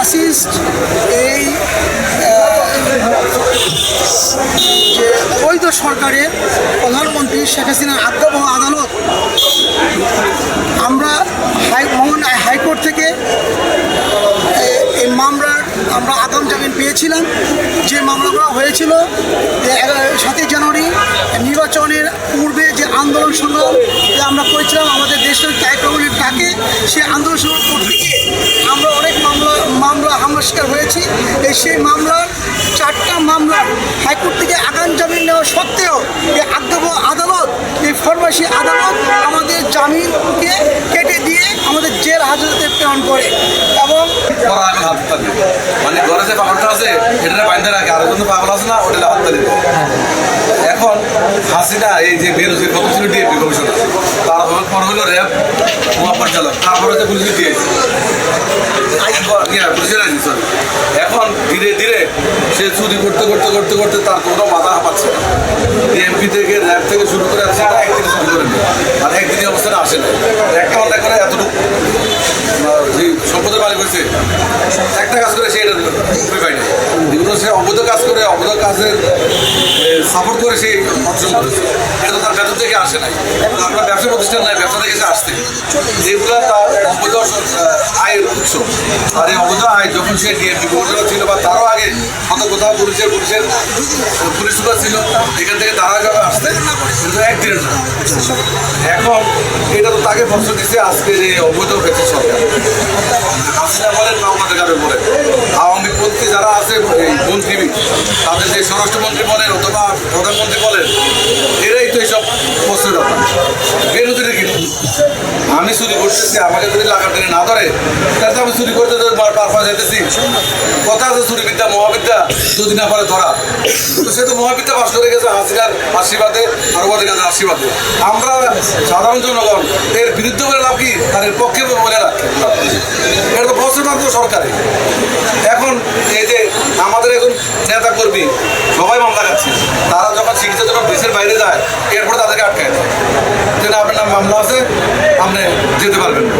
Fascist এই যে অবৈধ সরকারের প্রধানমন্ত্রী শেখ হাসিনার আজ্ঞাবহ আদালত আমরা হাইকোর্ট থেকে এই মামলার আমরা আগাম জামিন পেয়েছিলাম। যে মামলাগুলো হয়েছিল 7ই জানুয়ারি নির্বাচনের পূর্বে যে আন্দোলন সংগ্রাম আমরা করেছিলাম আমাদের দেশের তাইকরণের ডাকে, সেই আন্দোলন সংগ্রাম করতে গিয়ে আমরা অনেক মামলা হামলার শিকার হয়েছি। সেই মামলার 4টা মামলা হাইকোর্ট থেকে আগাম জামিন নেওয়া সত্ত্বেও এই আজ্ঞাবহ আদালত, এই ফরমাসি আদালত আমাদের জামিনকে কেটে দিয়ে আমাদের জেল হাজতে প্রেরণ করে। এবং মানে ঘরে যে পাগলটা আছে এটা বাইন্দা রাখে, আর কিন্তু পাগল আছে না ওটা হাত তালি। এখন হাসিনা এই যে বেরোজগার কত ছিল ডিএপি কমিশনার, তারপর হলো র্যাব মহাপরিচালক, তারপরে যে পুলিশ দিয়েছে এখন ধীরে ধীরে সে চুরি করতে করতে করতে করতে তার কোনো বাধা পাচ্ছে না। ডিএমপি থেকে র্যাব থেকে শুরু করে সেটা একদিনে শুরু করে নেয়, আর একদিনের অবস্থানে আসে না। একটা মাথা করে এতটুকু যে সম্পদের মালিক হয়েছে একটা কাজ করে সে এটা পায় না, এগুলো সে অবৈধ কাজ করে অবৈধ কাজের সাপোর্ট করে সেই অর্জন করেছে। এটা তো তার বেতন থেকে আসে নাই, আমরা ব্যবসা প্রতিষ্ঠান নাই, ব্যবসা থেকে সে আসছে। এগুলো তার অবৈধ আয়ের উৎস। আর এই অবৈধ আয় যখন সে ডিএমপি কমিশনার ছিল বা তারও আগে হয়তো কোথাও পুলিশ সুপার ছিল, এখান থেকে তারা যাবে আসতে কিন্তু একদিনের না। এখন এটা তো তাকে প্রশ্ন দিচ্ছে আজকে যে অবৈধ ব্যক্তি সরকার হাসিনা বলেন বাংলাদেশ যাবে বলে আওয়ামী পন্থী যারা আছে মন্ত্রী, তাদের যে স্বরাষ্ট্রমন্ত্রী বলেন অথবা প্রধানমন্ত্রী বলেন, এরাই তো এইসব প্রশ্নের ব্যাপার। বিরোধীরা কিন্তু আমি চুরি করতেছি, আমাকে যদি লাগার টেনে না ধরে তাহলে আমি চুরি করতে পারফা যাইতেছি। কথা আছে চুরি বিদ্যা মহাবিদ্যা যদি না পারে ধরা, তো সে তো মহাবিদ্যা পাশ করে গেছে হাসিনার আশীর্বাদে আর ওদের কাছে আশীর্বাদে। আমরা সাধারণ জনগণ এর বিরুদ্ধে বলে লাভ কি, আর এর পক্ষে বলে রাখি এটা তো প্রশ্নমাত্র সরকারে। এখন এই যে আমাদের এখন নেতা কর্মী সবাই মামলা খাচ্ছে, তারা যখন চিকিৎসার জন্য দেশের বাইরে যায় এরপরে তাদেরকে আটকায় দেয় যে না আপনার নাম মামলা আছে, আপনি যেতে পারবেন না।